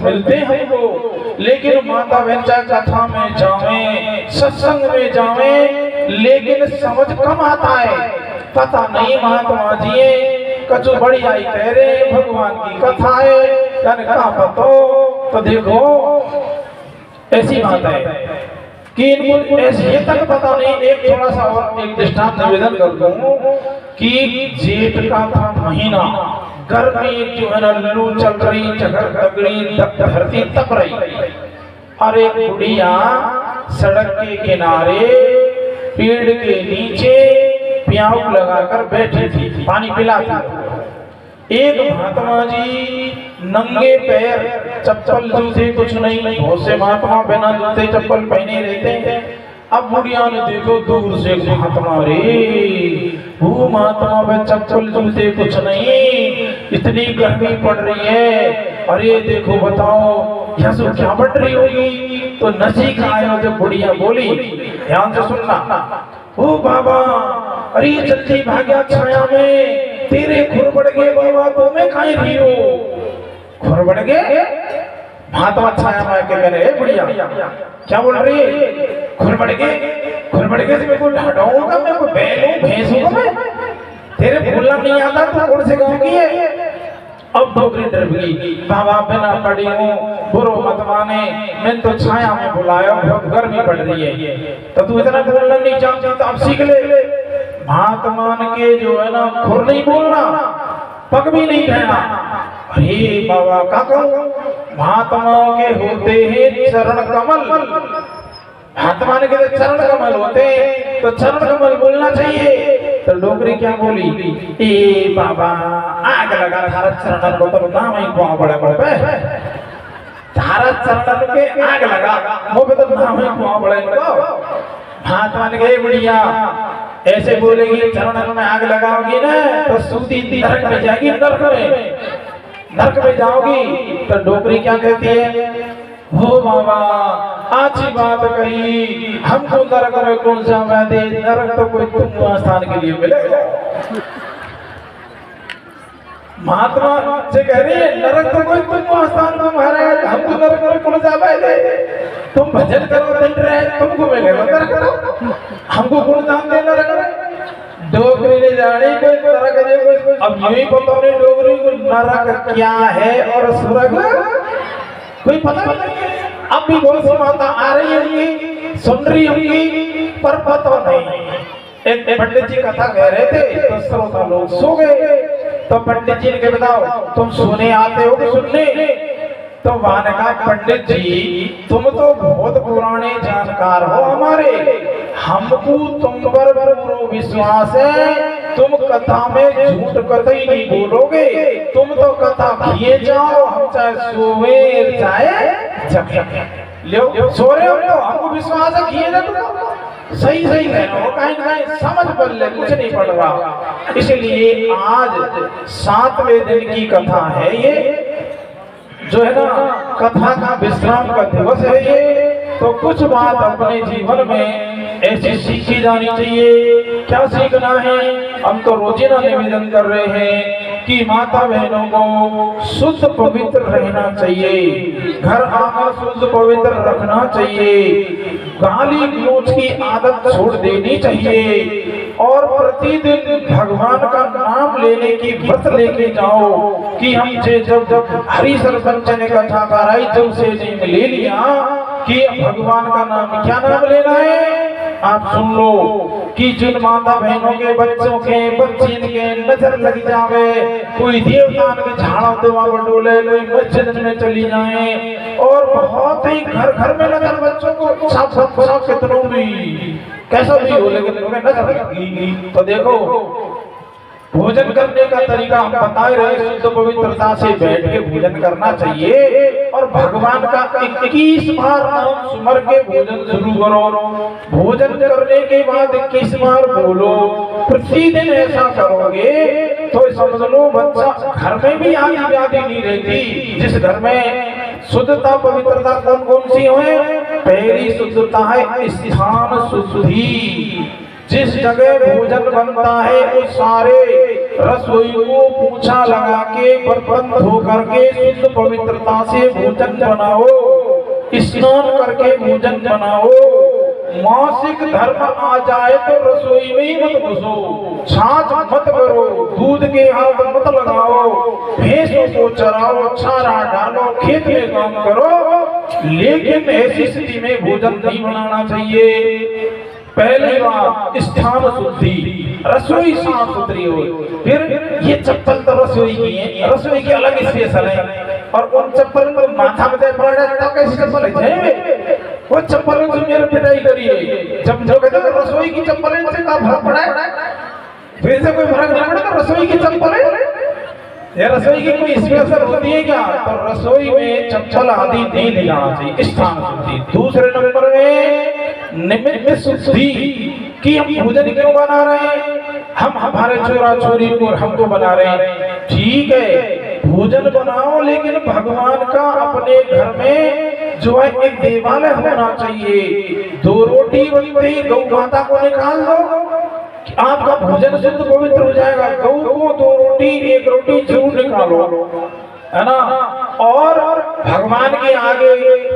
मिलते हैं वो, लेकिन माता बहन चाहे कथा में जावे, सत्संग में जावे, लेकिन समझ कम आता है। पता नहीं महात्मा जी कछु बड़ी आई कह रहे भगवान की कथा है, कहा पतो तो देखो ऐसी बात है कि इनको ऐसे तक पता नहीं। एक थोड़ा सा और एक दृष्टांत निवेदन कर दूं कि जेठ का था महीना, गर्मी जो है ना लू चल रही, जगह तगड़ी, धरती तप रही। और एक बुढ़िया सड़क के किनारे पेड़ के नीचे प्याऊ लगाकर बैठी थी, पानी पिलाती। एक महात्मा जी नंगे पैर, चप्पल जूते कुछ नहीं, बहुत से महात्मा बिना जूते चप्पल पहने रहते हैं। अब बुढ़िया ने देखो दूर से महात्मा, रे वो महात्मा में चप्पल जूते कुछ नहीं, इतनी गर्मी पड़ रही है, अरे देखो बताओ यहाँ से क्या बढ़ रही होगी। तो नसीक आया जब बुढ़िया बोली, ध्यान से सुनना, ओ बाबा अरे जल्दी भाग्या छाया में, तेरे खुर बढ़ गए बाबा, तो मैं खाई रही हूँ। खुर बढ़ गए महात्मा छाया में के कहने, बुढ़िया क्या बोल रही है? खुर बढ़ गए, खुर बढ़ गए मैं को ढाऊंगा, मैं को बैल हूँ, भैंस हूँ मैं, तेरे बोलना नहीं आता तो कौन से गाँव की है? अब डोगरी डर गई, बाबा बिना पड़ी हूँ, बुरो मत माने, मैं तो छाया में बुलाया, बहुत गर्मी पड़ रही है, तो तू इतना बोलना नहीं जानती तो अब सीख ले। महात्मा के जो है ना खुर नहीं बोलना, पग भी नहीं कहना। अरे बाबा क्या कहूँ, महात्माओं के होते हैं चरण कमल, महात्मा के चरण कमल होते हैं तो चरण कमल बोलना चाहिए। तो डोगरी क्या बोली, ए बाबा आग लगा थारा चरण को, तो नाम ही कुआं बड़ा बड़े थारा चरण के आग लगा, वो भी तो नाम ही कुआं बड़े को। महात्मा ने कहे बुढ़िया ऐसे बोलेगी, चरण में आग लगाओगी ना तो सूती नरक में जाएगी, नरक में जाओगी। तो डोगरी क्या कहती है, हो बाबा अच्छी बात कही, हमको नरक में कौन सा दे, नरक तो कोई तुम स्थान के लिए मिलेगा। महात्मा से कह रही है नरक तो कोई तुम स्थान तुम्हारा, हमको नरक में कौन सा दे, तुम भजन करो दिन रहे तुमको मिलेगा नरक, हमको कौन दान दे नरक। डोगरी ने जाने कोई नरक दे कोई, अब यही पता नहीं डोगरी को नरक क्या है और स्वर्ग कोई पता नहीं। अब भी बहुत सी माता आ रही होंगी, सुन रही होंगी, पर पता नहीं। एक पंडित जी कथा कह रहे थे तो श्रोता लोग सो गए, तो पंडित जी ने कहा बताओ तुम सोने आते हो कि सुनने? तो वहां ने कहा पंडित जी तुम तो बहुत पुराने जानकार हो हमारे, हमको तुम पर पूरा विश्वास है, तुम कथा में झूठ कतई नहीं बोलोगे, तुम तो कथा किए जाओ, हम चाहे सोए चाहे जगे, लो सो रहे हो तो हमको विश्वास है किए जाओ, सही सही कहना, कहीं समझ बदले कुछ नहीं पड़ रहा। इसलिए आज 7वें दिन की कथा है, ये जो है ना कथा का विश्राम का दिवस है ये, तो कुछ बात अपने जीवन में ऐसी सीखी जानी चाहिए। क्या सीखना है, हम तो रोजाना निवेदन कर रहे हैं कि माता बहनों को शुद्ध पवित्र रहना चाहिए, घर आकर शुद्ध पवित्र रखना चाहिए, गाली गलौज की आदत छोड़ देनी चाहिए, और प्रतिदिन भगवान का नाम लेने की व्रत लेके जाओ कि हम जब हरि सरपंच ने कथा कराई जब से ले लिया कि भगवान का नाम, क्या नाम लेना है आप सुन लो कि जिन माता बहनों के बच्चों के बच्चिन के नजर लग जावे, कोई देवतान के झाड़ा देवा बटोले, कोई मस्जिद में चली जाए, और बहुत ही घर घर में नजर बच्चों को सब कितनों भी कैसा भी हो लेकिन नजर लगी। तो देखो भोजन करने का तरीका हम बता रहे, शुद्ध पवित्रता से बैठ के भोजन करना चाहिए, और भगवान का 21 बार नाम सुमर के भोजन शुरू करो, भोजन करने के बाद 21 बार बोलो, प्रतिदिन ऐसा करोगे तो समझ लो बच्चा घर में भी आदि व्याधि नहीं रहती। जिस घर में शुद्धता पवित्रता कौन कौन सी है, पहली शुद्धता है स्थान शुद्धि, जिस जगह भोजन बनता है वो सारे रसोई को पूछा लगा के बर्तन धो करके शुद्ध पवित्रता से भोजन बनाओ, स्नान करके भोजन बनाओ। मासिक धर्म आ जाए तो रसोई में ही मत घुसो, छाछ मत करो, दूध के हाथ मत लगाओ, भैंसों को चराओ, चारा डालो, खेत में काम करो, लेकिन ऐसी स्थिति में भोजन नहीं बनाना चाहिए। पहली बात स्थान शुद्धि, रसोई साफ सुथरी हो। फिर ये चप्पल तो रसोई की है, रसोई की अलग स्पेशल है, और उन चप्पल को माथा में पड़ जाए तो कैसी चप्पल है? वो चप्पल से मेरे पिटाई करिए। जब जो कहते हैं रसोई की चप्पल से क्या फर्क पड़ा है? फिर से कोई फर्क नहीं पड़ा तो रसोई की चप्पल है, ये रसोई की कोई स्पेशल होती है क्या? तो रसोई में चप्पल आदि नहीं ले जाना चाहिए, स्थान शुद्धि। दूसरे नंबर में निमित्त शुद्धि, कि हम भोजन क्यों बना रहे हैं? हम हमारे चोरा चोरी को हमको बना रहे हैं, ठीक है, भोजन बनाओ, लेकिन भगवान का अपने घर में जो है एक देवालय होना चाहिए। 2 रोटी बनती, गौ माता को निकाल दो, आपका भोजन शुद्ध पवित्र हो जाएगा। गौ को 2 रोटी 1 रोटी जरूर निकालो, है ना, और भगवान के आगे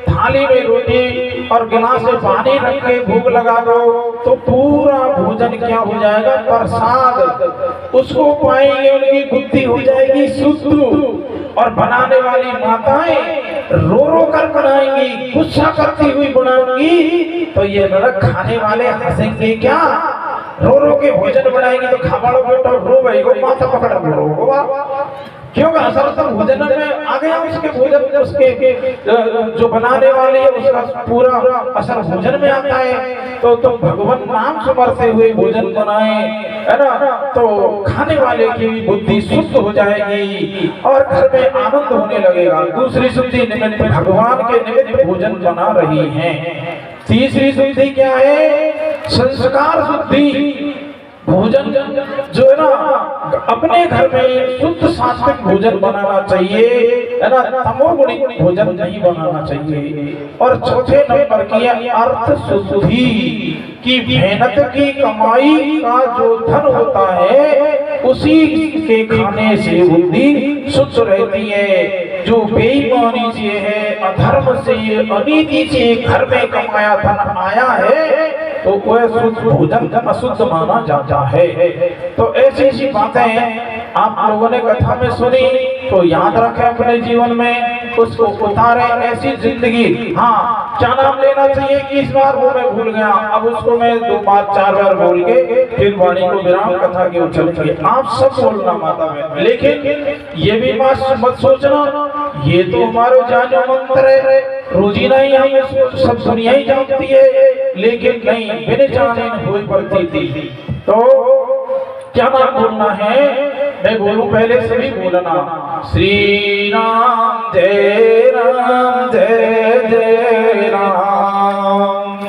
थाली में रोटी और गिलास में पानी रख के भोग लगा दो, तो पूरा भोजन क्या हो जाएगा? प्रसाद। उसको पाएंगे, उनकी बुद्धि हो जाएगी शुद्ध। और बनाने वाली माताएं रो रो कर बनाएंगी, गुस्सा करती हुई बनाएंगी, तो ये नरक खाने वाले हंसेंगे क्या? रो रो के भोजन बनाएंगे तो खाबाड़ो बेटा रो भाई को माथा पकड़ रो, क्योंकि असर तो भोजन में आ गया, उसके भोजन में उसके जो बनाने वाले है उसका पूरा असर भोजन में आता है। तो भगवान नाम सुमरते हुए भोजन बनाए, है ना, तो खाने वाले की भी बुद्धि शुद्ध हो जाएगी और घर में आनंद होने लगेगा। दूसरी शुद्धि निमित्त, भगवान के निमित्त भोजन बना रही है। तीसरी शुद्धि क्या है? संस्कार शुद्धि। भोजन जो है ना, अपने घर में शुद्ध सात्विक भोजन बनाना चाहिए, है ना, तमोगुणी भोजन नहीं बनाना चाहिए। और चौथे नंबर की अर्थ शुद्धि, की मेहनत की कमाई का जो धन होता है उसी के खाने से बुद्धि शुद्ध रहती है। जो बेईमानी से है, अधर्म से, अनीति से घर में कमाया धन आया है तो वह शुद्ध भोजन अशुद्ध माना जाता है। तो ऐसी बातें आप लोगों ने कथा में सुनी तो याद रखें अपने जीवन में, उसको उतारे ऐसी जिंदगी। हाँ, क्या नाम लेना चाहिए कि इस बार वो मैं भूल गया, अब उसको मैं 2 बार 4 बार बोल के फिर वाणी को विराम कथा के चलेंगे। आप सब बोलना माता में, लेकिन ये भी बात मत सोचना ये तो हमारा जानो मंत्र है, रोजीना ही हम इसको सब दुनिया ही जानती है, लेकिन नहीं, बिन जाने हुई पड़ती थी। तो क्या नाम बोलना है? मैं बोलूं पहले सभी बोलना, श्री राम जय राम जय जय राम,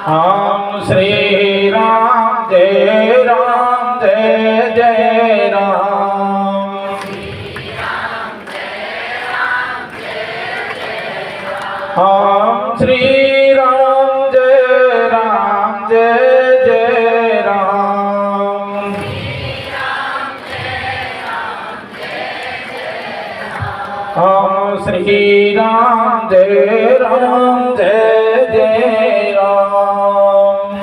हम श्री राम जय राम जय जय राम, हम श्री राम जय राम जय जय राम, हम श्री राम जय राम जय जय राम।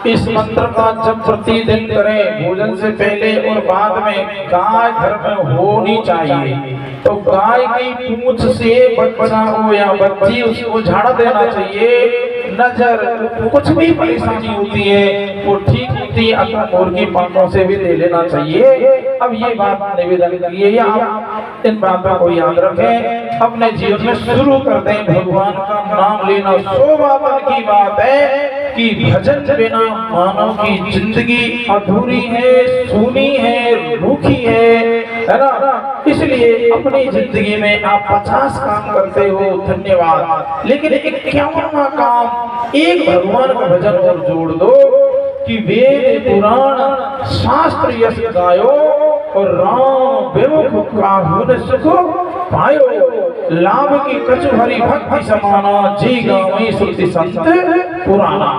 इस मंत्र का जब प्रतिदिन करें, भोजन से पहले और बाद में गाय घर में होनी चाहिए। तो गाय की पूंछ से बच्चा हो या बच्ची उसको झाड़ देना चाहिए। नजर कुछ भी परेशानी होती है वो ठीक होती है, अथवा मुर्गी पंखों से भी ले लेना चाहिए। अब ये बात निवेदन करिए, आप इन बातों को याद रखें, अपने जीवन में शुरू कर दें भगवान का नाम लेना। शोभावन की बात है कि भजन बिना मानव की जिंदगी अधूरी है, सूनी है, रूखी है ना। इसलिए अपनी जिंदगी में आप 50 काम करते हो, धन्यवाद, लेकिन 51वां काम एक भगवान का भजन और जोड़ दो कि वेद पुराण शास्त्र यश गायो और राम विमुख काहुन सुख पायो। लाभ की कछु हरि भक्ति समाना, जी गावे श्रुति संत पुराना।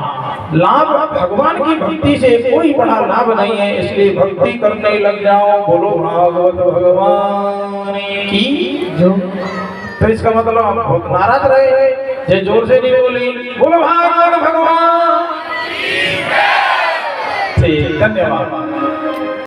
लाभ भगवान की भक्ति से कोई बड़ा लाभ नहीं है, इसलिए भक्ति करने लग जाओ। बोलो भागवत भगवान की जो। तो इसका मतलब हम बहुत नाराज रहे, जे जोर से नहीं बोली। बोलो भागवत भगवान। ठीक, धन्यवाद।